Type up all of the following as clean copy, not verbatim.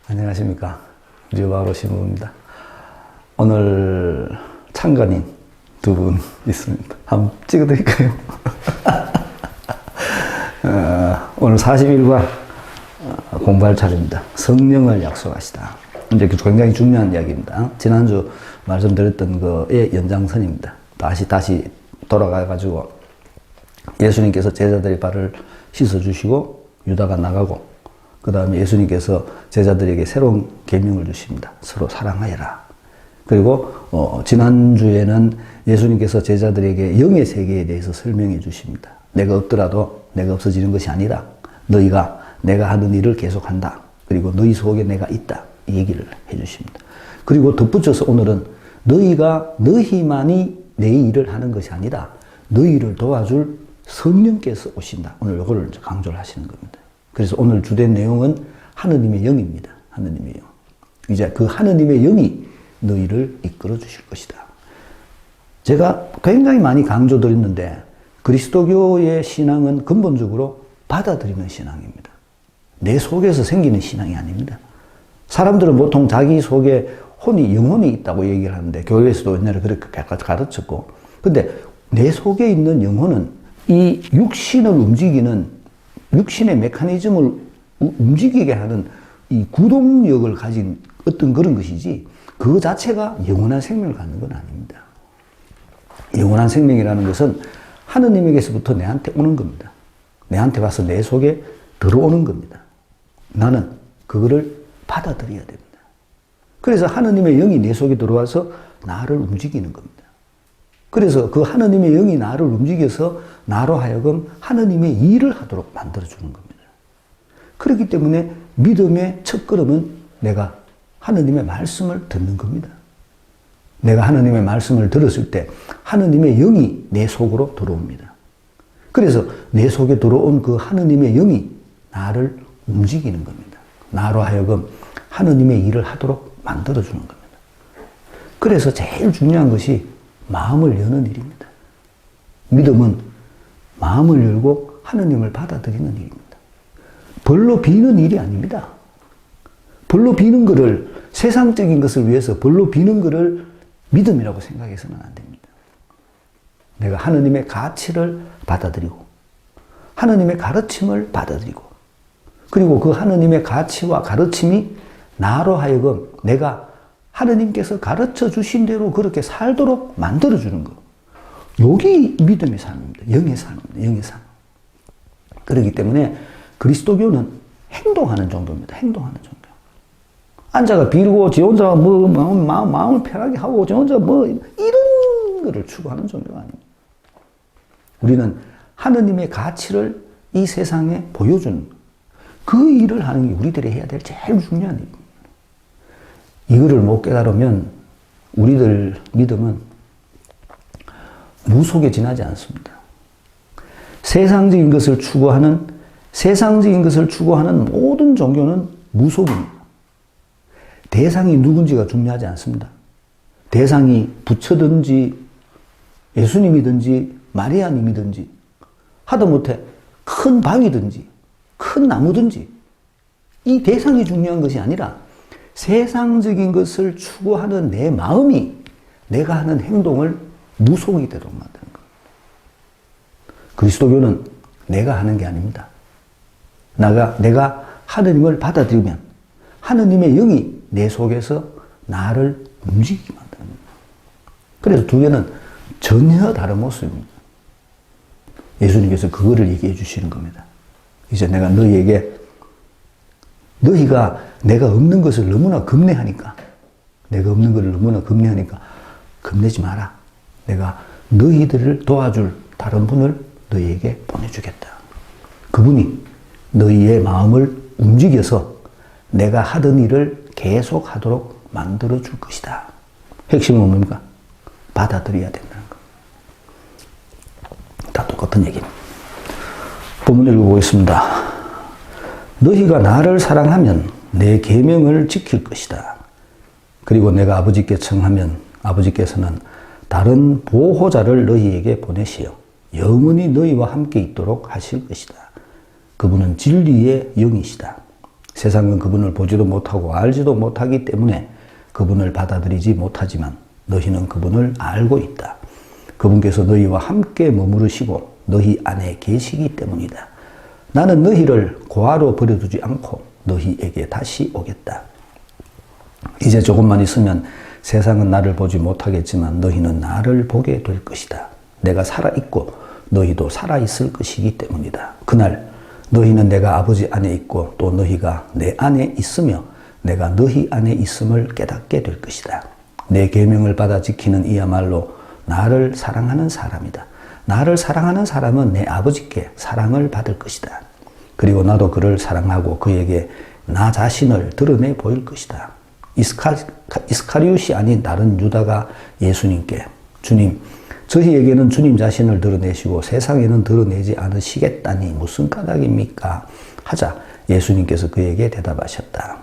안녕하십니까. 류바로 신부입니다. 오늘 참관인 두 분 있습니다. 한번 찍어드릴까요? 오늘 40일과 공부할 차례입니다. 성령을 약속하시다. 이제 굉장히 중요한 이야기입니다. 지난주 말씀드렸던 거의 연장선입니다. 다시 돌아가가지고 예수님께서 제자들의 발을 씻어주시고 유다가 나가고 그 다음에 예수님께서 제자들에게 새로운 계명을 주십니다. 서로 사랑하여라. 그리고 지난주에는 예수님께서 제자들에게 영의 세계에 대해서 설명해 주십니다. 내가 없더라도 내가 없어지는 것이 아니라 너희가 내가 하는 일을 계속한다. 그리고 너희 속에 내가 있다. 이 얘기를 해 주십니다. 그리고 덧붙여서 오늘은 너희만이 내 일을 하는 것이 아니라 너희를 도와줄 성령께서 오신다. 오늘 이거를 강조를 하시는 겁니다. 그래서 오늘 주된 내용은 하느님의 영입니다. 하느님의 영. 이제 그 하느님의 영이 너희를 이끌어 주실 것이다. 제가 굉장히 많이 강조드렸는데 그리스도교의 신앙은 근본적으로 받아들이는 신앙입니다. 내 속에서 생기는 신앙이 아닙니다. 사람들은 보통 자기 속에 영혼이 있다고 얘기를 하는데 교회에서도 옛날에 그렇게 가르쳤고, 근데 내 속에 있는 영혼은 이 육신을 움직이는 육신의 메커니즘을 움직이게 하는 이 구동력을 가진 어떤 그런 것이지 그 자체가 영원한 생명을 갖는 건 아닙니다. 영원한 생명이라는 것은 하느님에게서부터 내한테 오는 겁니다. 내한테 와서 내 속에 들어오는 겁니다. 나는 그거를 받아들여야 됩니다. 그래서 하느님의 영이 내 속에 들어와서 나를 움직이는 겁니다. 그래서 그 하느님의 영이 나를 움직여서 나로 하여금 하느님의 일을 하도록 만들어주는 겁니다. 그렇기 때문에 믿음의 첫걸음은 내가 하느님의 말씀을 듣는 겁니다. 내가 하느님의 말씀을 들었을 때 하느님의 영이 내 속으로 들어옵니다. 그래서 내 속에 들어온 그 하느님의 영이 나를 움직이는 겁니다. 나로 하여금 하느님의 일을 하도록 만들어주는 겁니다. 그래서 제일 중요한 것이 마음을 여는 일입니다. 믿음은 마음을 열고 하느님을 받아들이는 일입니다. 벌로 비는 일이 아닙니다. 벌로 비는 것을, 세상적인 것을 위해서 벌로 비는 것을 믿음이라고 생각해서는 안 됩니다. 내가 하느님의 가치를 받아들이고 하느님의 가르침을 받아들이고 그리고 그 하느님의 가치와 가르침이 나로 하여금 내가 하느님께서 가르쳐 주신 대로 그렇게 살도록 만들어주는 것. 여기 믿음의 삶입니다. 영의 삶입니다. 영의 삶. 그렇기 때문에 그리스도교는 행동하는 종교입니다. 행동하는 종교. 앉아가 빌고 지 혼자 마음을 편하게 하고 지 혼자 이런 거를 추구하는 종교가 아닙니다. 우리는 하느님의 가치를 이 세상에 보여주는 그 일을 하는 게 우리들이 해야 될 제일 중요한 일입니다. 이거를 못 깨달으면 우리들 믿음은 무속에 지나지 않습니다. 세상적인 것을 추구하는 모든 종교는 무속입니다. 대상이 누군지가 중요하지 않습니다. 대상이 부처든지 예수님이든지 마리아님이든지 하다못해 큰 바위든지 큰 나무든지 이 대상이 중요한 것이 아니라 세상적인 것을 추구하는 내 마음이 내가 하는 행동을 무속이 되도록 만드는 겁니다. 그리스도교는 내가 하는 게 아닙니다. 내가 하느님을 받아들이면 하느님의 영이 내 속에서 나를 움직이게 만드는 겁니다. 그래서 두 개는 전혀 다른 모습입니다. 예수님께서 그거를 얘기해 주시는 겁니다. 이제 내가 너희가 내가 없는 것을 너무나 겁내하니까 겁내지 마라. 내가 너희들을 도와줄 다른 분을 너희에게 보내주겠다. 그분이 너희의 마음을 움직여서 내가 하던 일을 계속 하도록 만들어 줄 것이다. 핵심은 뭡니까? 받아들여야 된다는 것. 다 똑같은 얘기입니다. 본문 읽어보겠습니다. 너희가 나를 사랑하면 내 계명을 지킬 것이다. 그리고 내가 아버지께 청하면 아버지께서는 다른 보호자를 너희에게 보내시어 영원히 너희와 함께 있도록 하실 것이다. 그분은 진리의 영이시다. 세상은 그분을 보지도 못하고 알지도 못하기 때문에 그분을 받아들이지 못하지만 너희는 그분을 알고 있다. 그분께서 너희와 함께 머무르시고 너희 안에 계시기 때문이다. 나는 너희를 고아로 버려두지 않고 너희에게 다시 오겠다. 이제 조금만 있으면 세상은 나를 보지 못하겠지만 너희는 나를 보게 될 것이다. 내가 살아있고 너희도 살아있을 것이기 때문이다. 그날 너희는 내가 아버지 안에 있고 또 너희가 내 안에 있으며 내가 너희 안에 있음을 깨닫게 될 것이다. 내 계명을 받아 지키는 이야말로 나를 사랑하는 사람이다. 나를 사랑하는 사람은 내 아버지께 사랑을 받을 것이다. 그리고 나도 그를 사랑하고 그에게 나 자신을 드러내 보일 것이다. 이스카리옷이 아닌 다른 유다가 예수님께 주님, 저희에게는 주님 자신을 드러내시고 세상에는 드러내지 않으시겠다니 무슨 까닭입니까? 하자 예수님께서 그에게 대답하셨다.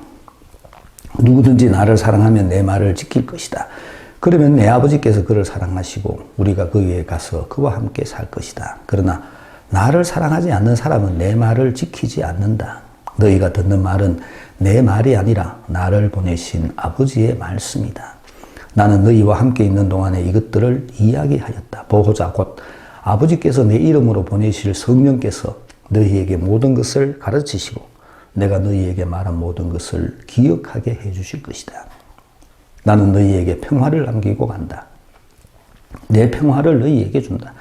누구든지 나를 사랑하면 내 말을 지킬 것이다. 그러면 내 아버지께서 그를 사랑하시고 우리가 거기에 가서 그와 함께 살 것이다. 그러나 나를 사랑하지 않는 사람은 내 말을 지키지 않는다. 너희가 듣는 말은 내 말이 아니라 나를 보내신 아버지의 말씀이다. 나는 너희와 함께 있는 동안에 이것들을 이야기하였다. 보호자 곧 아버지께서 내 이름으로 보내실 성령께서 너희에게 모든 것을 가르치시고 내가 너희에게 말한 모든 것을 기억하게 해주실 것이다. 나는 너희에게 평화를 남기고 간다. 내 평화를 너희에게 준다.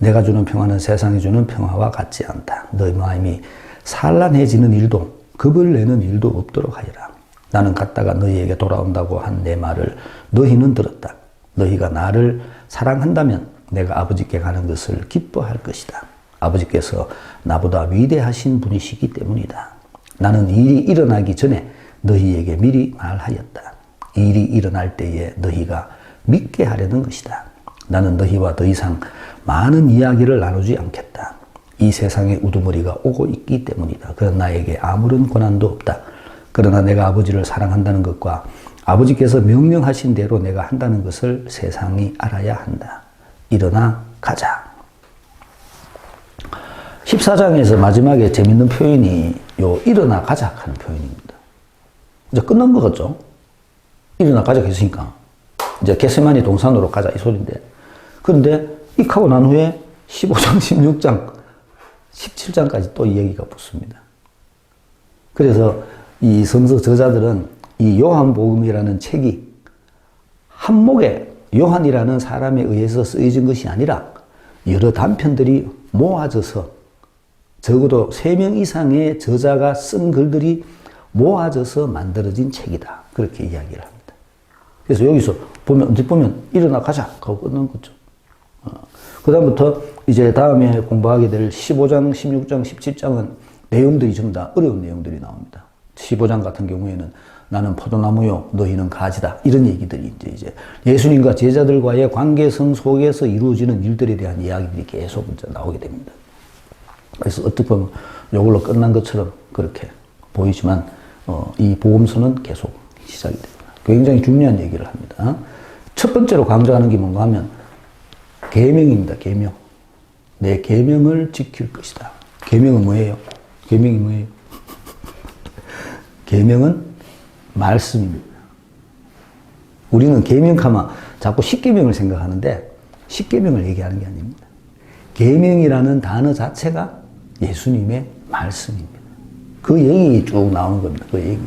내가 주는 평화는 세상이 주는 평화와 같지 않다. 너희 마음이 산란해지는 일도 겁을 내는 일도 없도록 하여라. 나는 갔다가 너희에게 돌아온다고 한 내 말을 너희는 들었다. 너희가 나를 사랑한다면 내가 아버지께 가는 것을 기뻐할 것이다. 아버지께서 나보다 위대하신 분이시기 때문이다. 나는 일이 일어나기 전에 너희에게 미리 말하였다. 일이 일어날 때에 너희가 믿게 하려는 것이다. 나는 너희와 더 이상 많은 이야기를 나누지 않겠다. 이 세상의 우두머리가 오고 있기 때문이다. 그러나 나에게 아무런 권한도 없다. 그러나 내가 아버지를 사랑한다는 것과 아버지께서 명령하신 대로 내가 한다는 것을 세상이 알아야 한다. 일어나 가자. 14장에서 마지막에 재밌는 표현이 일어나 가자 하는 표현입니다. 이제 끝난 것 같죠? 일어나 가자 했으니까 이제 겟세마니 동산으로 가자 이 소리인데, 그런데 익하고 난 후에 15장, 16장, 17장까지 또 이 얘기가 붙습니다. 그래서 이 성서 저자들은 이 요한복음이라는 책이 한목에 요한이라는 사람에 의해서 쓰여진 것이 아니라 여러 단편들이 모아져서 적어도 3명 이상의 저자가 쓴 글들이 모아져서 만들어진 책이다. 그렇게 이야기를 합니다. 그래서 여기서 보면, 언제 보면 일어나 가자 하고 끝난 거죠. 그 다음부터 이제 다음에 공부하게 될 15장, 16장, 17장은 내용들이 전부 다 어려운 내용들이 나옵니다. 15장 같은 경우에는 나는 포도나무요, 너희는 가지다. 이런 얘기들이 이제 예수님과 제자들과의 관계성 속에서 이루어지는 일들에 대한 이야기들이 계속 이제 나오게 됩니다. 그래서 어떻게 보면 이걸로 끝난 것처럼 그렇게 보이지만, 이 복음서는 계속 시작이 됩니다. 굉장히 중요한 얘기를 합니다. 첫 번째로 강조하는 게 뭔가 하면 계명입니다. 계명. 내 계명을 지킬 것이다. 계명은 뭐예요? 계명이 뭐예요? 계명은 말씀입니다. 우리는 계명하면 자꾸 십계명을 생각하는데 십계명을 얘기하는 게 아닙니다. 계명이라는 단어 자체가 예수님의 말씀입니다. 그 얘기 쭉 나오는 겁니다. 그 얘기.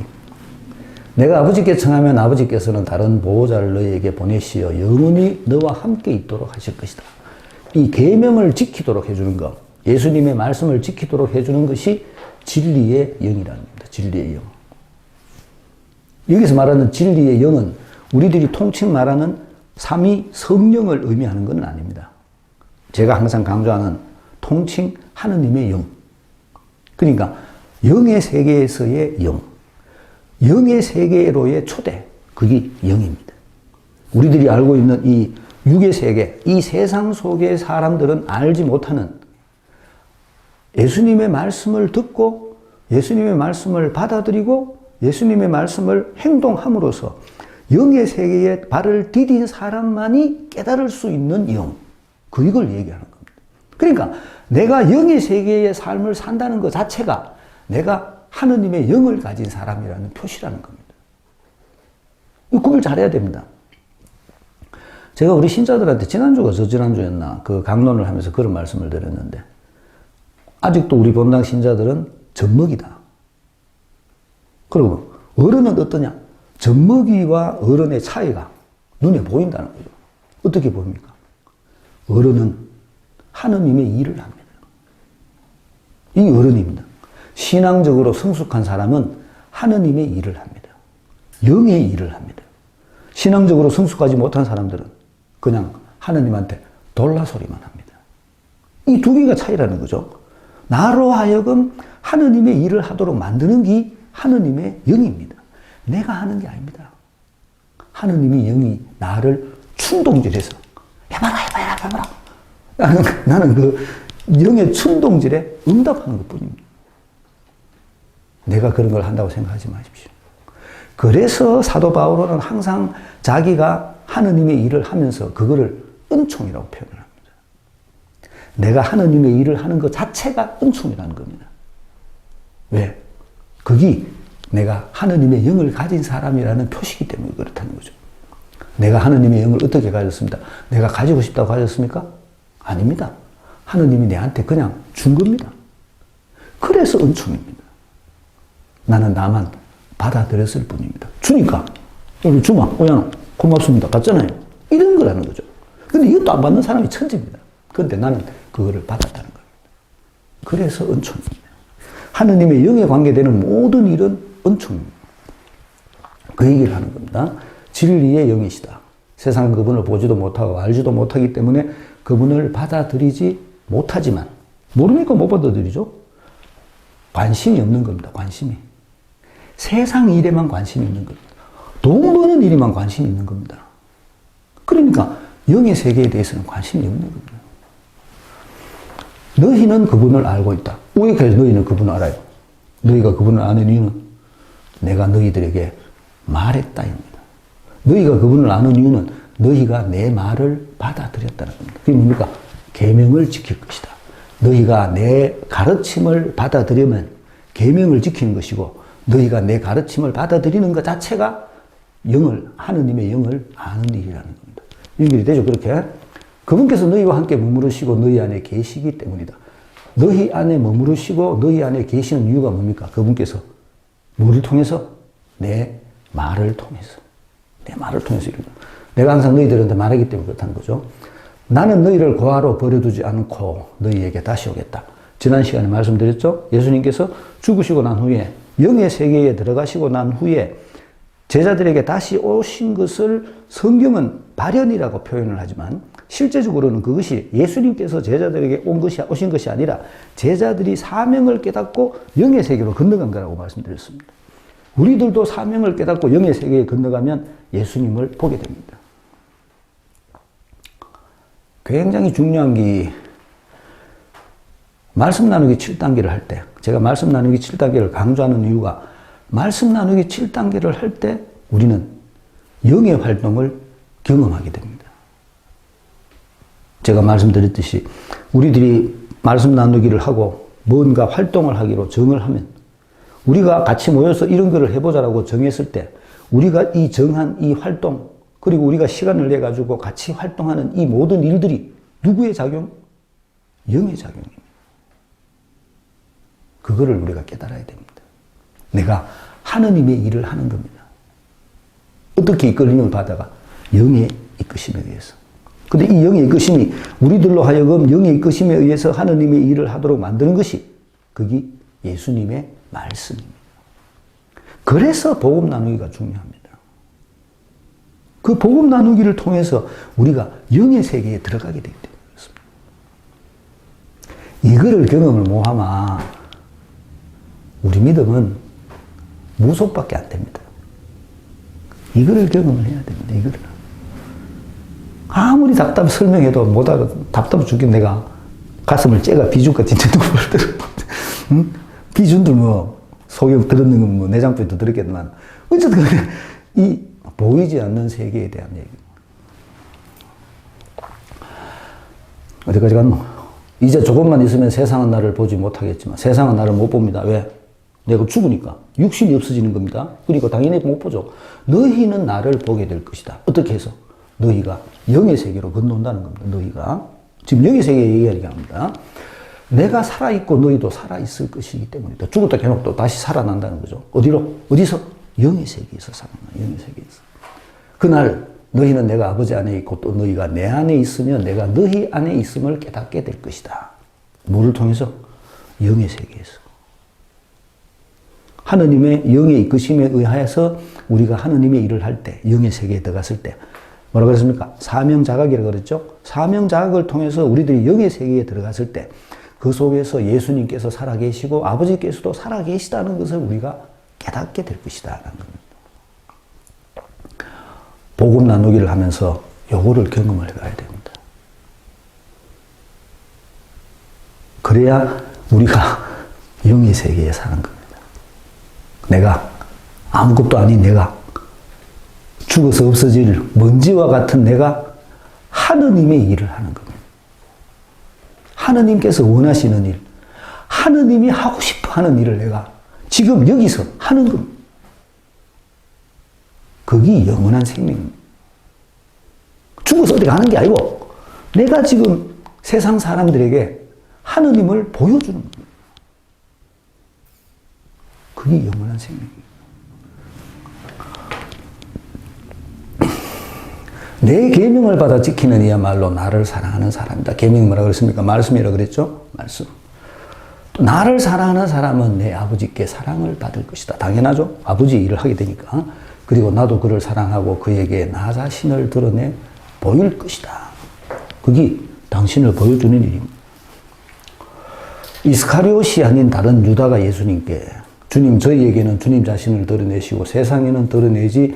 내가 아버지께 청하면 아버지께서는 다른 보호자를 너희에게 보내시어 영원히 너와 함께 있도록 하실 것이다. 이 계명을 지키도록 해주는 것, 예수님의 말씀을 지키도록 해주는 것이 진리의 영이랍니다. 진리의 영. 여기서 말하는 진리의 영은 우리들이 통칭 말하는 삼위 성령을 의미하는 건 아닙니다. 제가 항상 강조하는 통칭 하느님의 영. 그러니까 영의 세계에서의 영. 영의 세계로의 초대, 그게 영입니다. 우리들이 알고 있는 이 육의 세계, 이 세상 속의 사람들은 알지 못하는 예수님의 말씀을 듣고 예수님의 말씀을 받아들이고 예수님의 말씀을 행동함으로써 영의 세계에 발을 디딘 사람만이 깨달을 수 있는 영, 이걸 얘기하는 겁니다. 그러니까 내가 영의 세계의 삶을 산다는 것 자체가 내가 하느님의 영을 가진 사람이라는 표시라는 겁니다. 이 구별 잘해야 됩니다. 제가 우리 신자들한테 지난주가 저지난주였나 그 강론을 하면서 그런 말씀을 드렸는데 아직도 우리 본당 신자들은 젖먹이다. 그리고 어른은 어떠냐? 젖먹이와 어른의 차이가 눈에 보인다는 거죠. 어떻게 보입니까? 어른은 하느님의 일을 합니다. 이 어른입니다. 신앙적으로 성숙한 사람은 하느님의 일을 합니다. 영의 일을 합니다. 신앙적으로 성숙하지 못한 사람들은 그냥 하느님한테 돌라소리만 합니다. 이 두 개가 차이라는 거죠. 나로 하여금 하느님의 일을 하도록 만드는 게 하느님의 영입니다. 내가 하는 게 아닙니다. 하느님의 영이 나를 충동질해서 해봐라. 나는 그 영의 충동질에 응답하는 것 뿐입니다. 내가 그런 걸 한다고 생각하지 마십시오. 그래서 사도 바울은 항상 자기가 하느님의 일을 하면서 그거를 은총이라고 표현을 합니다. 내가 하느님의 일을 하는 것 자체가 은총이라는 겁니다. 왜? 그게 내가 하느님의 영을 가진 사람이라는 표시이기 때문에 그렇다는 거죠. 내가 하느님의 영을 어떻게 가졌습니다? 내가 가지고 싶다고 가졌습니까? 아닙니다. 하느님이 내한테 그냥 준 겁니다. 그래서 은총입니다. 나는 나만 받아들였을 뿐입니다. 주니까 여기 주마, 오야노 고맙습니다. 받잖아요. 이런 거라는 거죠. 근데 이것도 안 받는 사람이 천지입니다. 그런데 나는 그거를 받았다는 겁니다. 그래서 은총입니다. 하느님의 영에 관계되는 모든 일은 은총입니다. 그 얘기를 하는 겁니다. 진리의 영이시다. 세상은 그분을 보지도 못하고 알지도 못하기 때문에 그분을 받아들이지 못하지만 모르니까 못 받아들이죠. 관심이 없는 겁니다. 관심이. 세상 일에만 관심이 있는 겁니다. 돈 버는 일에만 관심이 있는 겁니다. 그러니까 영의 세계에 대해서는 관심이 없는 겁니다. 너희는 그분을 알고 있다. 왜 너희는 그분을 알아요? 너희가 그분을 아는 이유는 내가 너희들에게 말했다입니다. 너희가 그분을 아는 이유는 너희가 내 말을 받아들였다는 겁니다. 그게 뭡니까? 계명을 지킬 것이다. 너희가 내 가르침을 받아들이면 계명을 지키는 것이고 너희가 내 가르침을 받아들이는 것 자체가 하느님의 영을 아는 일이라는 겁니다. 연결이 되죠, 그렇게? 그분께서 너희와 함께 머무르시고 너희 안에 계시기 때문이다. 너희 안에 머무르시고 너희 안에 계시는 이유가 뭡니까? 그분께서 뭐를 통해서? 내 말을 통해서. 내 말을 통해서 이루다. 내가 항상 너희들한테 말하기 때문에 그렇다는 거죠. 나는 너희를 고아로 버려두지 않고 너희에게 다시 오겠다. 지난 시간에 말씀드렸죠? 예수님께서 죽으시고 난 후에 영의 세계에 들어가시고 난 후에 제자들에게 다시 오신 것을 성경은 발현이라고 표현을 하지만 실제적으로는 그것이 예수님께서 제자들에게 오신 것이 아니라 제자들이 사명을 깨닫고 영의 세계로 건너간 거라고 말씀드렸습니다. 우리들도 사명을 깨닫고 영의 세계에 건너가면 예수님을 보게 됩니다. 굉장히 중요한 게 말씀 나누기 7단계를 할 때, 제가 말씀 나누기 7단계를 강조하는 이유가 말씀 나누기 7단계를 할 때 우리는 영의 활동을 경험하게 됩니다. 제가 말씀드렸듯이 우리들이 말씀 나누기를 하고 뭔가 활동을 하기로 정을 하면 우리가 같이 모여서 이런 거를 해보자라고 정했을 때 우리가 이 정한 이 활동 그리고 우리가 시간을 내가지고 같이 활동하는 이 모든 일들이 누구의 작용? 영의 작용입니다. 그거를 우리가 깨달아야 됩니다. 내가 하느님의 일을 하는 겁니다. 어떻게 이끌림을 받아가? 영의 이끄심에 의해서. 근데 이 영의 이끄심이 우리들로 하여금 영의 이끄심에 의해서 하느님의 일을 하도록 만드는 것이 그게 예수님의 말씀입니다. 그래서 복음 나누기가 중요합니다. 그 복음 나누기를 통해서 우리가 영의 세계에 들어가게 되기 때문에 그렇습니다. 이거를 경험을 못하면 우리 믿음은 무속밖에 안 됩니다. 이거를 경험을 해야 됩니다. 이거를. 아무리 설명해도 못 알아. 답답해 죽겠네. 내가 가슴을 째가 비줄까 진짜 누구를 들어. 응? 비준들 속에 들었는 건 내장부에도 들었겠지만 어쨌든 이 보이지 않는 세계에 대한 얘기. 어디까지 갔노? 이제 조금만 있으면 세상은 나를 보지 못하겠지만 세상은 나를 못 봅니다. 왜? 내가 죽으니까. 육신이 없어지는 겁니다. 그러니까 당연히 못 보죠. 너희는 나를 보게 될 것이다. 어떻게 해서? 너희가 영의 세계로 건너온다는 겁니다. 너희가. 지금 영의 세계 얘기하는 합니다. 내가 살아있고 너희도 살아있을 것이기 때문이다. 죽었다 깨놓고 또 다시 살아난다는 거죠. 어디로? 어디서? 영의 세계에서 살아난다. 영의 세계에서. 그날 너희는 내가 아버지 안에 있고 또 너희가 내 안에 있으면 내가 너희 안에 있음을 깨닫게 될 것이다. 뭐를 통해서? 영의 세계에서. 하느님의 영의 이끄심에 의하여서 우리가 하느님의 일을 할 때, 영의 세계에 들어갔을 때, 뭐라고 그랬습니까? 사명자각이라고 그랬죠? 사명자각을 통해서 우리들이 영의 세계에 들어갔을 때, 그 속에서 예수님께서 살아계시고 아버지께서도 살아계시다는 것을 우리가 깨닫게 될 것이다. 라는 겁니다. 복음 나누기를 하면서 요거를 경험을 해가야 됩니다. 그래야 우리가 영의 세계에 사는 겁니다. 내가 아무것도 아닌 내가 죽어서 없어질 먼지와 같은 내가 하느님의 일을 하는 겁니다. 하느님께서 원하시는 일, 하느님이 하고 싶어 하는 일을 내가 지금 여기서 하는 겁니다. 그게 영원한 생명입니다. 죽어서 어디 가는 게 아니고 내가 지금 세상 사람들에게 하느님을 보여주는 겁니다. 그게 영원한 생명입니다. 내 계명을 받아 지키는 이야말로 나를 사랑하는 사람이다. 계명이 뭐라고 그랬습니까? 말씀이라고 그랬죠? 말씀. 또 나를 사랑하는 사람은 내 아버지께 사랑을 받을 것이다. 당연하죠? 아버지 일을 하게 되니까. 그리고 나도 그를 사랑하고 그에게 나 자신을 드러내 보일 것이다. 그게 당신을 보여주는 일입니다. 이스카리옷이 아닌 다른 유다가 예수님께 주님, 저희에게는 주님 자신을 드러내시고 세상에는 드러내지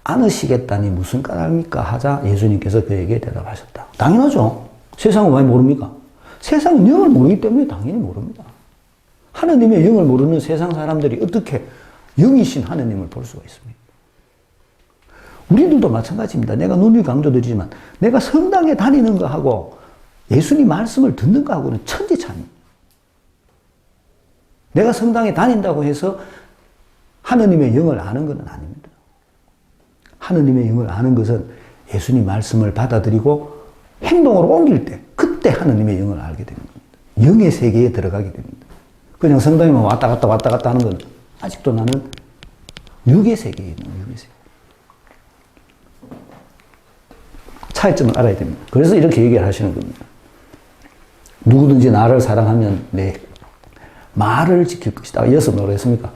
않으시겠다니 무슨 까닭입니까? 하자 예수님께서 그에게 대답하셨다. 당연하죠. 세상은 왜 모릅니까? 세상은 영을 모르기 때문에 당연히 모릅니다. 하느님의 영을 모르는 세상 사람들이 어떻게 영이신 하느님을 볼 수가 있습니까? 우리들도 마찬가지입니다. 내가 누누이 강조드리지만 내가 성당에 다니는 거하고 예수님 말씀을 듣는 거하고는 천지차이입니다. 내가 성당에 다닌다고 해서 하느님의 영을 아는 건 아닙니다. 하느님의 영을 아는 것은 예수님 말씀을 받아들이고 행동으로 옮길 때 그때 하느님의 영을 알게 됩니다. 영의 세계에 들어가게 됩니다. 그냥 성당에만 왔다 갔다 하는 건 아직도 나는 육의 세계에 있는 육의 세계. 차이점을 알아야 됩니다. 그래서 이렇게 얘기를 하시는 겁니다. 누구든지 나를 사랑하면 내 말을 지킬 것이다. 이어서 뭐라고 했습니까?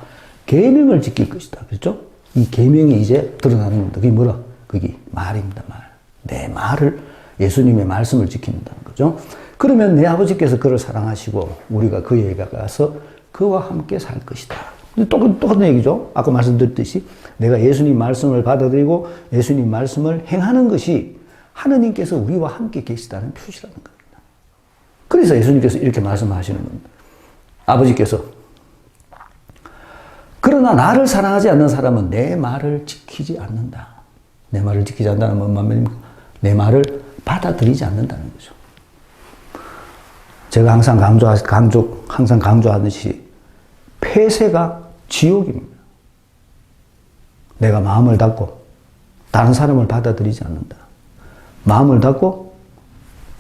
계명을 지킬 것이다. 그렇죠? 이 계명이 이제 드러나는 겁니다. 그게 뭐라? 그게 말입니다. 말. 내 말을, 예수님의 말씀을 지킨다는 거죠. 그러면 내 아버지께서 그를 사랑하시고 우리가 그에게 가서 그와 함께 살 것이다. 똑같은 얘기죠. 아까 말씀드렸듯이 내가 예수님 말씀을 받아들이고 예수님 말씀을 행하는 것이 하느님께서 우리와 함께 계시다는 표시라는 겁니다. 그래서 예수님께서 이렇게 말씀하시는 겁니다. 아버지께서 그러나 나를 사랑하지 않는 사람은 내 말을 지키지 않는다. 내 말을 지키지 않는다는 뭔 말입니까? 내 말을 받아들이지 않는다는 거죠. 제가 항상 강조하듯이 폐쇄가 지옥입니다. 내가 마음을 닫고 다른 사람을 받아들이지 않는다. 마음을 닫고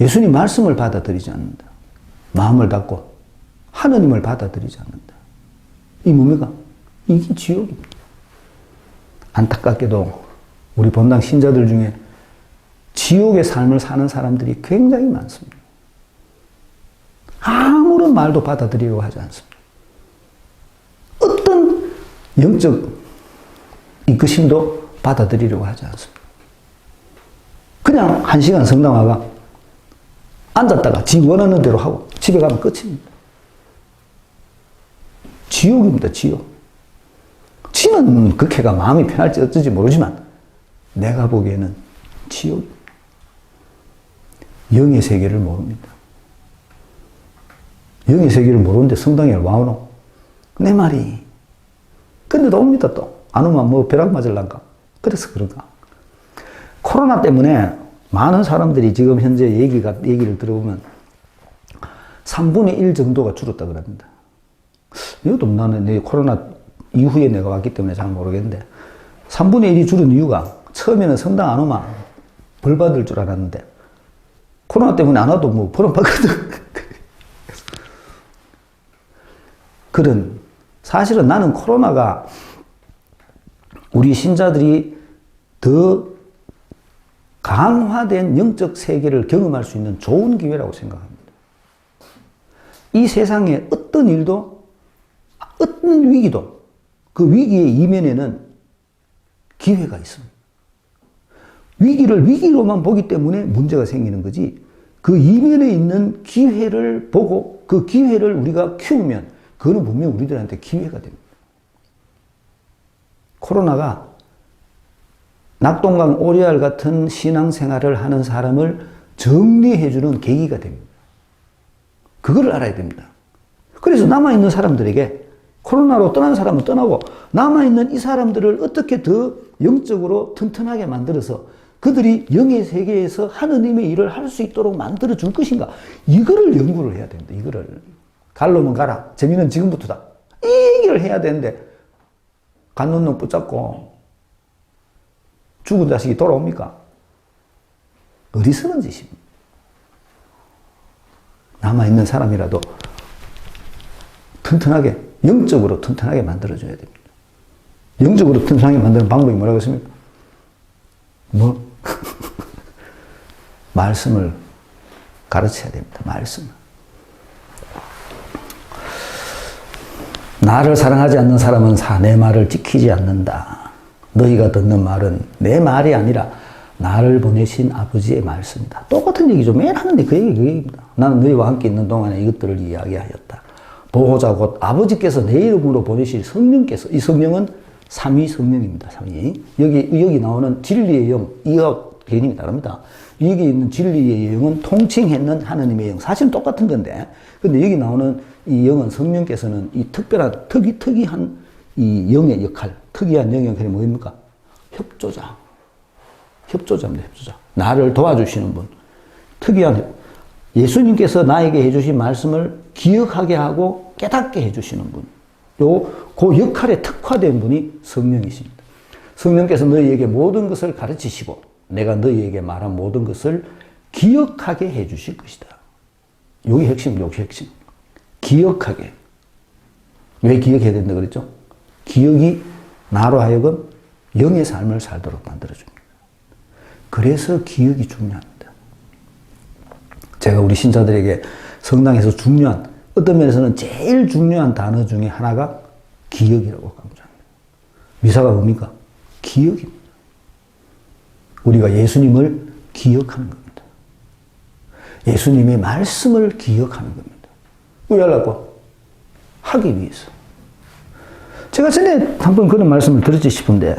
예수님 말씀을 받아들이지 않는다. 마음을 닫고 하느님을 받아들이지 않는다. 이 뭡니까? 이게 지옥입니다. 안타깝게도 우리 본당 신자들 중에 지옥의 삶을 사는 사람들이 굉장히 많습니다. 아무런 말도 받아들이려고 하지 않습니다. 어떤 영적 이끄심도 받아들이려고 하지 않습니다. 그냥 1시간 성당 와가 앉았다가 지 원하는 대로 하고 집에 가면 끝입니다. 지옥입니다. 지옥. 지는 그렇게가 마음이 편할지 어쩔지 모르지만 내가 보기에는 지옥입니다. 영의 세계를 모릅니다. 영의 세계를 모르는데 성당에 와 오노? 내 말이. 근데도 옵니다 또. 안 오면 뭐 벼락 맞을란가? 그래서 그런가? 코로나 때문에 많은 사람들이 지금 현재 얘기를 들어보면 3분의 1 정도가 줄었다 그럽니다. 이것도 나는 내 코로나 이후에 내가 왔기 때문에 잘 모르겠는데 3분의 1이 줄은 이유가 처음에는 성당 안 오면 벌 받을 줄 알았는데 코로나 때문에 안 와도 뭐 벌은 받거든. 그런 사실은 나는 코로나가 우리 신자들이 더 강화된 영적 세계를 경험할 수 있는 좋은 기회라고 생각합니다. 이 세상에 어떤 일도, 어떤 위기도 그 위기의 이면에는 기회가 있습니다. 위기를 위기로만 보기 때문에 문제가 생기는 거지, 그 이면에 있는 기회를 보고 그 기회를 우리가 키우면 그거는 분명 우리들한테 기회가 됩니다. 코로나가 낙동강 오리알 같은 신앙생활을 하는 사람을 정리해주는 계기가 됩니다. 그거를 알아야 됩니다. 그래서 남아있는 사람들에게 코로나로 떠난 사람은 떠나고 남아있는 이 사람들을 어떻게 더 영적으로 튼튼하게 만들어서 그들이 영의 세계에서 하느님의 일을 할 수 있도록 만들어 줄 것인가, 이거를 연구를 해야 됩니다. 이거를 갈로면 가라, 재미는 지금부터다, 이 얘기를 해야 되는데 갖는 놈 붙잡고 죽은 자식이 돌아옵니까? 어리석은 짓입니다. 남아있는 사람이라도 튼튼하게, 영적으로 튼튼하게 만들어줘야 됩니다. 영적으로 튼튼하게 만드는 방법이 뭐라고 했습니까? 뭐? 말씀을 가르쳐야 됩니다. 말씀을. 나를 사랑하지 않는 사람은 내 말을 지키지 않는다. 너희가 듣는 말은 내 말이 아니라 나를 보내신 아버지의 말씀이다. 똑같은 얘기죠. 매일 하는데 그 얘기입니다. 나는 너희와 함께 있는 동안에 이것들을 이야기하였다. 보호자 곧 아버지께서 내 이름으로 보내실 성령께서, 이 성령은 삼위 성령입니다. 삼위. 여기 나오는 진리의 영, 이가 개념이 다릅니다. 여기 있는 진리의 영은 통칭했는 하느님의 영. 사실은 똑같은 건데, 근데 여기 나오는 이 영은 성령께서는 이 특별한, 특이한 이 영의 역할, 특이한 영의 역할이 뭐입니까? 협조자. 협조자입니다. 협조자. 나를 도와주시는 분. 특이한, 예수님께서 나에게 해주신 말씀을 기억하게 하고 깨닫게 해주시는 분. 그 역할에 특화된 분이 성령이십니다. 성령께서 너희에게 모든 것을 가르치시고 내가 너희에게 말한 모든 것을 기억하게 해주실 것이다. 여기 핵심, 여기 핵심. 기억하게. 왜 기억해야 된다 그랬죠? 기억이 나로 하여금 영의 삶을 살도록 만들어줍니다. 그래서 기억이 중요합니다. 제가 우리 신자들에게 성당에서 중요한, 어떤 면에서는 제일 중요한 단어 중에 하나가 기억이라고 강조합니다. 미사가 뭡니까? 기억입니다. 우리가 예수님을 기억하는 겁니다. 예수님의 말씀을 기억하는 겁니다. 왜 하려고? 하기 위해서. 제가 전에 한번 그런 말씀을 드렸지 싶은데,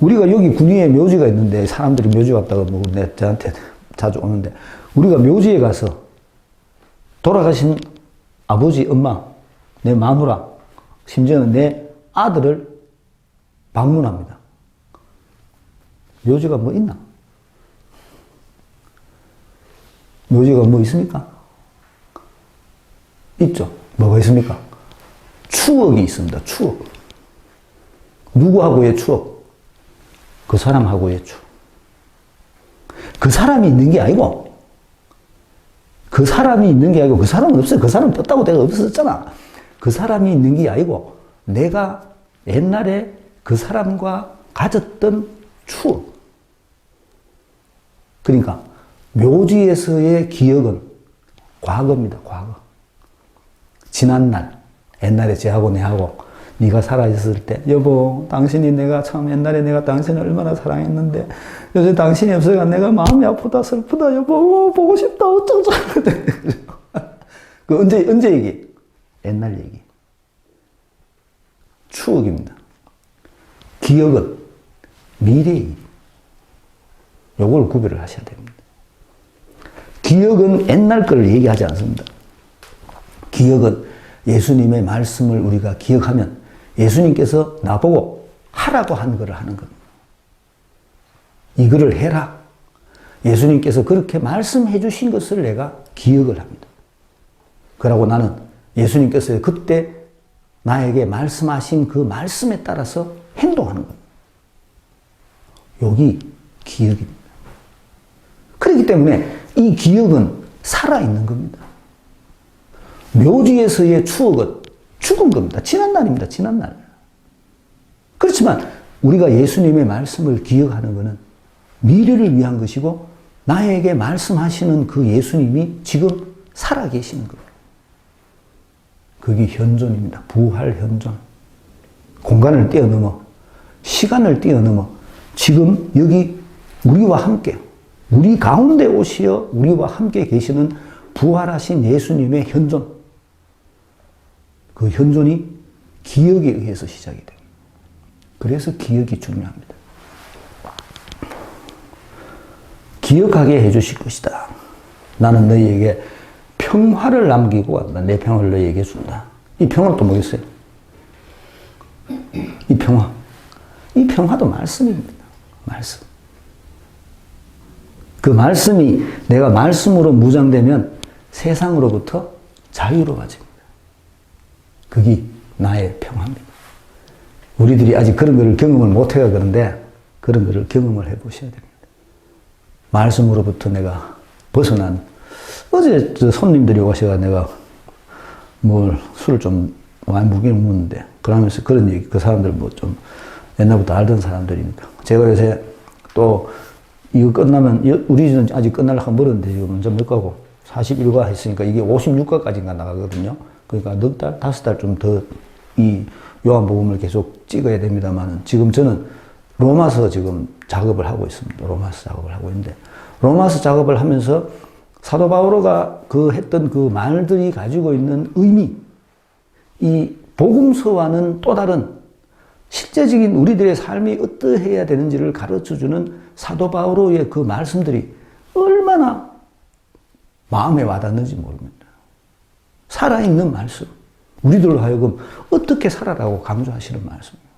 우리가 여기 군위에 묘지가 있는데, 사람들이 묘지 왔다가 뭐 저한테 자주 오는데, 우리가 묘지에 가서 돌아가신 아버지, 엄마, 내 마누라, 심지어는 내 아들을 방문합니다. 묘지가 뭐 있나? 묘지가 뭐 있습니까? 있죠. 뭐가 있습니까? 추억이 있습니다. 추억. 누구하고의 추억? 그 사람하고의 추억. 그 사람이 있는 게 아니고, 그 사람이 있는 게 아니고, 그 사람은 없어요. 그 사람은 떴다고 내가 없었잖아. 그 사람이 있는 게 아니고, 내가 옛날에 그 사람과 가졌던 추억. 그러니까, 묘지에서의 기억은 과거입니다. 과거. 지난날, 옛날에 쟤하고 내하고, 네가 살아있을 때, 여보, 당신이 내가 참 옛날에 내가 당신을 얼마나 사랑했는데, 요새 당신이 없어가 내가 마음이 아프다, 슬프다, 여보, 보고 싶다, 어쩌고. 그 언제 얘기? 옛날 얘기. 추억입니다. 기억은 미래의 일. 요걸 구별을 하셔야 됩니다. 기억은 옛날 걸 얘기하지 않습니다. 기억은 예수님의 말씀을 우리가 기억하면 예수님께서 나보고 하라고 한 거를 하는 겁니다. 이거를 해라. 예수님께서 그렇게 말씀해 주신 것을 내가 기억을 합니다. 그러고 나는 예수님께서 그때 나에게 말씀하신 그 말씀에 따라서 행동하는 겁니다. 여기 기억입니다. 그렇기 때문에 이 기억은 살아있는 겁니다. 묘지에서의 추억은 죽은 겁니다. 지난 날입니다. 지난 날. 그렇지만 우리가 예수님의 말씀을 기억하는 것은 미래를 위한 것이고 나에게 말씀하시는 그 예수님이 지금 살아계시는 겁니다. 그게 현존입니다. 부활 현존. 공간을 뛰어넘어 시간을 뛰어넘어 지금 여기 우리와 함께 우리 가운데 오시어 우리와 함께 계시는 부활하신 예수님의 현존. 그 현존이 기억에 의해서 시작이 됩니다. 그래서 기억이 중요합니다. 기억하게 해주실 것이다. 나는 너희에게 평화를 남기고 왔다. 내 평화를 너희에게 준다. 이 평화는 또 뭐겠어요? 이 평화. 이 평화도 말씀입니다. 말씀. 그 말씀이 내가 말씀으로 무장되면 세상으로부터 자유로워집니다. 그게 나의 평화입니다. 우리들이 아직 그런 것을 경험을 못해가 그런데 그런 것을 경험을 해보셔야 됩니다. 말씀으로부터 내가 벗어난 어제 손님들이 오셔가 내가 뭘 술을 좀 많이 먹긴 먹는데 그러면서 그런 얘기 그 사람들 뭐 좀 옛날부터 알던 사람들이니까 제가 요새 또 이거 끝나면 우리 집은 아직 끝나려고 멀었는데 지금 먼저 몇 가고 41가 했으니까 이게 56가까지인가 나가거든요. 그러니까 넉 달, 5달 좀 더 이 요한복음을 계속 찍어야 됩니다만 지금 저는 로마서 지금 작업을 하고 있습니다. 로마서 작업을 하고 있는데 로마서 작업을 하면서 사도 바오로가 그 했던 그 말들이 가지고 있는 의미, 이 복음서와는 또 다른 실제적인 우리들의 삶이 어떠해야 되는지를 가르쳐주는 사도 바오로의 그 말씀들이 얼마나 마음에 와닿는지 모릅니다. 살아있는 말씀. 우리들로 하여금 어떻게 살아라고 강조하시는 말씀입니다.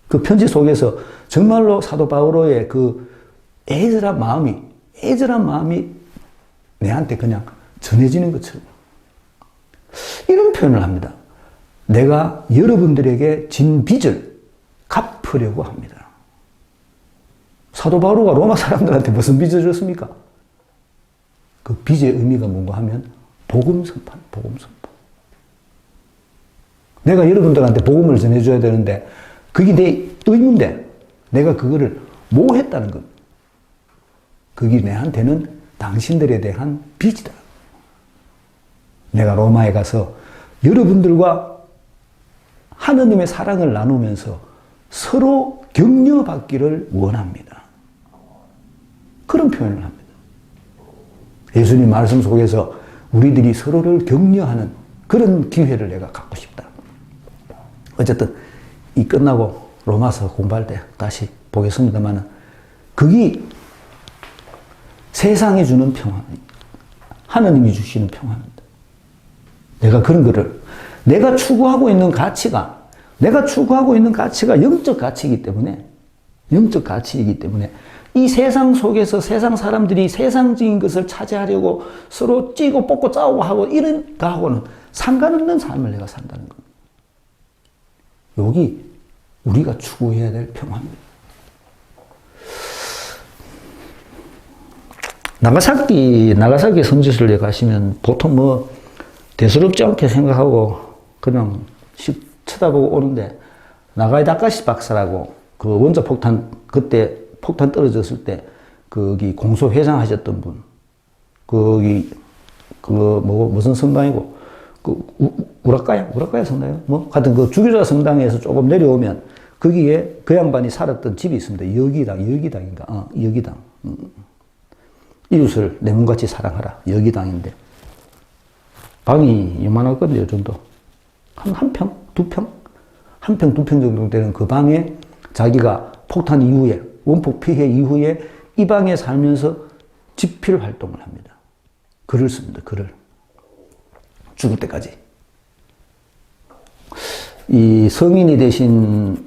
그 편지 속에서 정말로 사도 바오로의 그 애절한 마음이 내한테 그냥 전해지는 것처럼 이런 표현을 합니다. 내가 여러분들에게 진 빚을 갚으려고 합니다. 사도 바오로가 로마 사람들한테 무슨 빚을 줬습니까? 그 빚의 의미가 뭔가 하면 복음 선포. 내가 여러분들한테 복음을 전해줘야 되는데 그게 내 의무인데 내가 그거를 뭐 했다는 것. 그게 내한테는 당신들에 대한 빚이다. 내가 로마에 가서 여러분들과 하느님의 사랑을 나누면서 서로 격려받기를 원합니다. 그런 표현을 합니다. 예수님 말씀 속에서 우리들이 서로를 격려하는 그런 기회를 내가 갖고 싶다. 어쨌든 이 끝나고 로마서 공부할 때 다시 보겠습니다만 그게 세상이 주는 평화, 하느님이 주시는 평화입니다. 내가 그런 거를 내가 추구하고 있는 가치가 영적 가치이기 때문에 이 세상 속에서 세상 사람들이 세상적인 것을 차지하려고 서로 찌고 뽑고 싸우고 하고 이런 거하고는 상관없는 삶을 내가 산다는 겁니다. 여기 우리가 추구해야 될 평화입니다. 나가사키 성지순례 가시면 보통 뭐 대수롭지 않게 생각하고 그냥 쳐다보고 오는데 나가이 다카시 박사라고 그 원자 폭탄 그때 폭탄 떨어졌을 때 거기 공소회장 하셨던 분 거기 무슨 성당이고 우라카야 성당이요? 하여튼 그 주교자 성당에서 조금 내려오면 거기에 그 양반이 살았던 집이 있습니다. 여기당인가? 여기당. 이웃을 내 몸같이 사랑하라. 여기당인데 방이 이만할 건데 요 정도. 한 평? 2평? 한 평, 2평 정도 되는 그 방에 자기가 폭탄 이후에 원폭 피해 이후에 이 방에 살면서 집필 활동을 합니다. 글을 씁니다. 글을. 죽을 때까지. 이 성인이 되신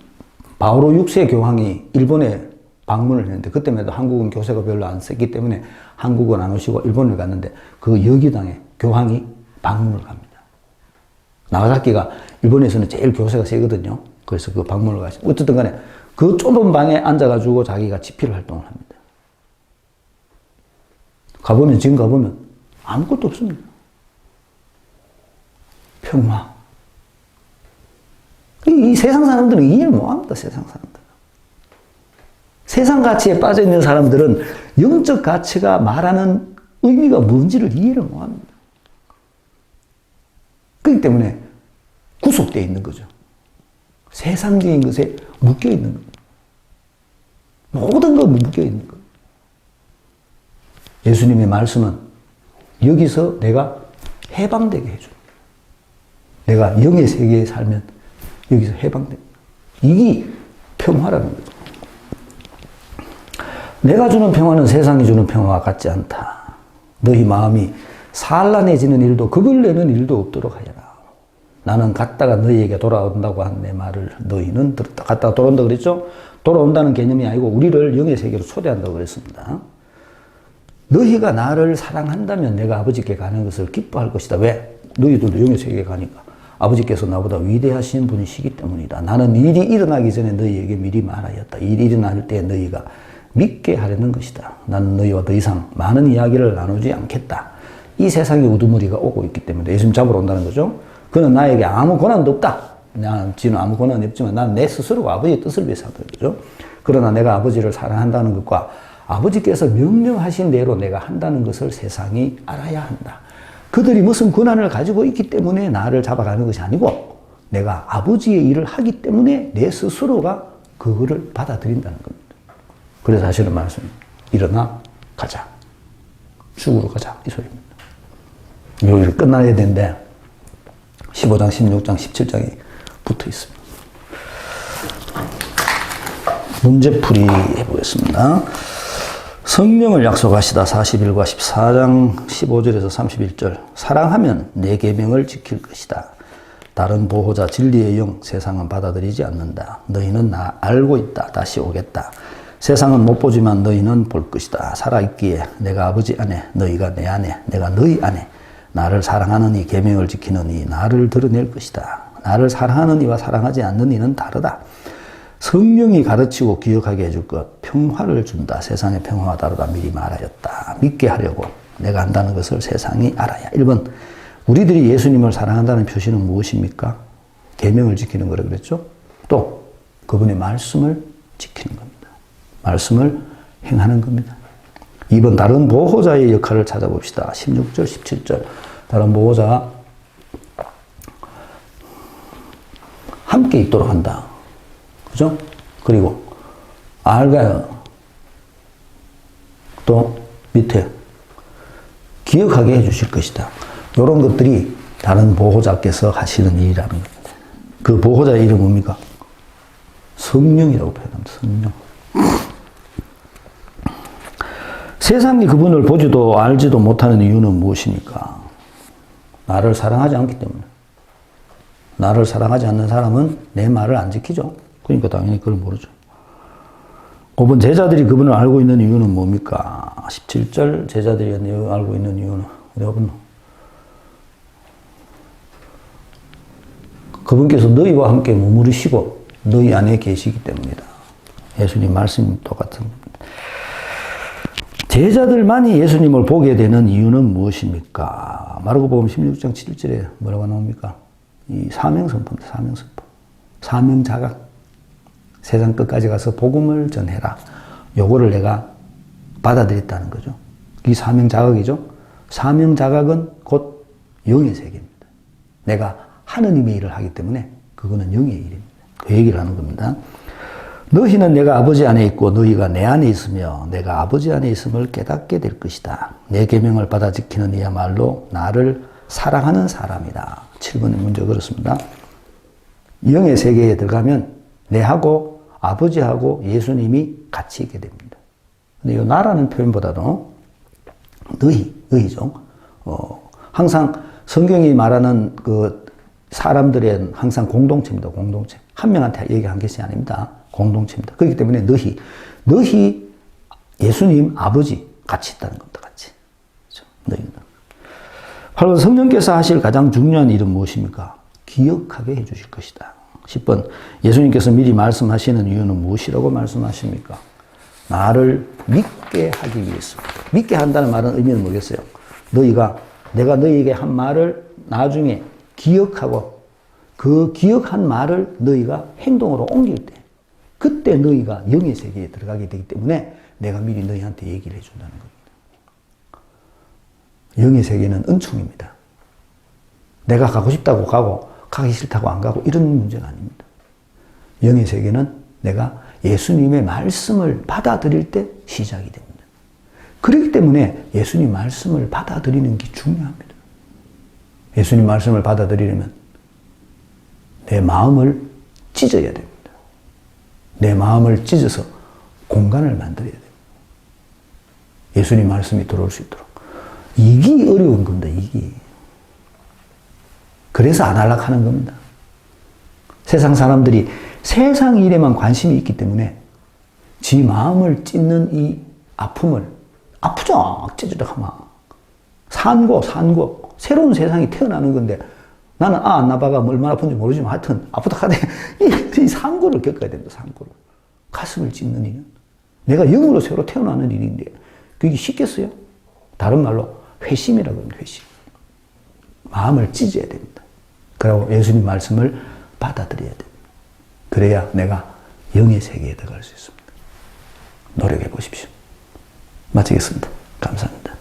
바오로 6세 교황이 일본에 방문을 했는데 그때만 해도 한국은 교세가 별로 안 셌기 때문에 한국은 안 오시고 일본을 갔는데 그 여기당에 교황이 방문을 갑니다. 나가사키가 일본에서는 제일 교세가 세거든요. 그래서 그 방문을 가시. 어쨌든 간에 그 좁은 방에 앉아가지고 자기가 집필 활동을 합니다. 가보면, 지금 가보면 아무것도 없습니다. 평화. 이 세상 사람들은 이해를 못 합니다, 세상 사람들. 세상 가치에 빠져 있는 사람들은 영적 가치가 말하는 의미가 뭔지를 이해를 못 합니다. 그렇기 때문에 구속되어 있는 거죠. 세상적인 것에 묶여 있는 겁니다. 모든 것 묶여 있는 거예요. 예수님의 말씀은 여기서 내가 해방되게 해줍니다. 내가 영의 세계에 살면 여기서 해방됩니다. 이게 평화라는 거죠. 내가 주는 평화는 세상이 주는 평화와 같지 않다. 너희 마음이 산란해지는 일도 겁을 내는 일도 없도록 하여라. 나는 갔다가 너희에게 돌아온다고 한 내 말을 너희는 들었다. 갔다가 돌아온다 그랬죠? 돌아온다는 개념이 아니고 우리를 영의 세계로 초대한다고 그랬습니다. 너희가 나를 사랑한다면 내가 아버지께 가는 것을 기뻐할 것이다. 왜? 너희들도 영의 세계에 가니까. 아버지께서 나보다 위대하신 분이시기 때문이다. 나는 일이 일어나기 전에 너희에게 미리 말하였다. 일이 일어날 때 너희가 믿게 하려는 것이다. 나는 너희와 더 이상 많은 이야기를 나누지 않겠다. 이 세상에 우두머리가 오고 있기 때문에 예수님 잡으러 온다는 거죠. 그는 나에게 아무 권한도 없다. 지는 아무 권한이 없지만 난 내 스스로가 아버지의 뜻을 위해서 한다는 거죠. 그러나 내가 아버지를 사랑한다는 것과 아버지께서 명령하신 대로 내가 한다는 것을 세상이 알아야 한다. 그들이 무슨 권한을 가지고 있기 때문에 나를 잡아가는 것이 아니고 내가 아버지의 일을 하기 때문에 내 스스로가 그거를 받아들인다는 겁니다. 그래서 하시는 말씀, 일어나 가자. 죽으러 가자. 이 소리입니다. 여기를 끝나야 되는데 15장, 16장, 17장이 붙어 있습니다. 문제풀이 해보겠습니다. 성령을 약속하시다 41과 14장 15절에서 31절. 사랑하면 내 계명을 지킬 것이다. 다른 보호자 진리의 영 세상은 받아들이지 않는다. 너희는 나 알고 있다. 다시 오겠다. 세상은 못 보지만 너희는 볼 것이다. 살아있기에 내가 아버지 안에 너희가 내 안에 내가 너희 안에 나를 사랑하는 이 계명을 지키는 이 나를 드러낼 것이다. 나를 사랑하는 이와 사랑하지 않는 이는 다르다. 성령이 가르치고 기억하게 해줄 것, 평화를 준다. 세상의 평화와 다르다. 미리 말하였다. 믿게 하려고 내가 한다는 것을 세상이 알아야. 1번, 우리들이 예수님을 사랑한다는 표시는 무엇입니까? 계명을 지키는 거라 그랬죠. 또 그분의 말씀을 지키는 겁니다. 말씀을 행하는 겁니다. 2번, 다른 보호자의 역할을 찾아봅시다. 16절, 17절. 다른 보호자가 함께 있도록 한다. 그죠? 그리고 알가요. 또 밑에 기억하게 해주실 것이다. 이런 것들이 다른 보호자께서 하시는 일이라는 겁니다. 그 보호자의 이름은 뭡니까? 성령이라고 표현합니다. 성령. 세상이 그분을 보지도 알지도 못하는 이유는 무엇입니까? 나를 사랑하지 않기 때문에. 나를 사랑하지 않는 사람은 내 말을 안 지키죠. 그러니까 당연히 그걸 모르죠. 5번, 제자들이 그분을 알고 있는 이유는 뭡니까? 17절, 제자들이 알고 있는 이유는 어디 가봤노? 그분께서 너희와 함께 머무르시고 너희 안에 계시기 때문이다. 예수님 말씀이 똑같은 겁니다. 제자들만이 예수님을 보게 되는 이유는 무엇입니까? 마르코복음 16장 7절에 뭐라고 나옵니까? 이 사명선포입니다. 사명선포. 사명자각. 세상 끝까지 가서 복음을 전해라. 요거를 내가 받아들였다는 거죠. 이 사명자각이죠. 사명자각은 곧 영의 세계입니다. 내가 하느님의 일을 하기 때문에 그거는 영의 일입니다. 그 얘기를 하는 겁니다. 너희는 내가 아버지 안에 있고 너희가 내 안에 있으며 내가 아버지 안에 있음을 깨닫게 될 것이다. 내 계명을 받아 지키는 이야말로 나를 사랑하는 사람이다. 7번의 문제 그렇습니다. 영의 세계에 들어가면 내하고 아버지하고 예수님이 같이 있게 됩니다. 근데 이 나라는 표현보다도 너희죠. 항상 성경이 말하는 그 사람들의 항상 공동체입니다. 공동체. 한 명한테 얘기한 것이 아닙니다. 공동체입니다. 그렇기 때문에 너희 예수님 아버지 같이 있다는 겁니다. 같이. 그렇죠? 너희는. 바로 성령께서 하실 가장 중요한 일은 무엇입니까? 기억하게 해주실 것이다. 10번, 예수님께서 미리 말씀하시는 이유는 무엇이라고 말씀하십니까? 나를 믿게 하기 위해서. 믿게 한다는 말은 의미는 뭐겠어요? 내가 너희에게 한 말을 나중에 기억하고 그 기억한 말을 너희가 행동으로 옮길 때 그때 너희가 영의 세계에 들어가게 되기 때문에 내가 미리 너희한테 얘기를 해준다는 겁니다. 영의 세계는 은총입니다. 내가 가고 싶다고 가고 가기 싫다고 안 가고 이런 문제가 아닙니다. 영의 세계는 내가 예수님의 말씀을 받아들일 때 시작이 됩니다. 그렇기 때문에 예수님 말씀을 받아들이는 게 중요합니다. 예수님 말씀을 받아들이려면 내 마음을 찢어야 됩니다. 내 마음을 찢어서 공간을 만들어야 됩니다. 예수님 말씀이 들어올 수 있도록. 이게 어려운 겁니다, 이게. 그래서 안 하려고 하는 겁니다. 세상 사람들이 세상 일에만 관심이 있기 때문에 지 마음을 찢는 이 아픔을 아프죠? 찢어져 하면. 산고. 새로운 세상이 태어나는 건데 나는 안 나봐가 얼마나 아픈지 모르지만 하여튼 아프다 하되 이 산고를 겪어야 됩니다. 산고를. 가슴을 찢는 일은. 내가 영으로 새로 태어나는 일인데 그게 쉽겠어요? 다른 말로 회심이라고 합니다. 회심. 마음을 찢어야 됩니다. 그리고 예수님 말씀을 받아들여야 됩니다. 그래야 내가 영의 세계에 들어갈 수 있습니다. 노력해 보십시오. 마치겠습니다. 감사합니다.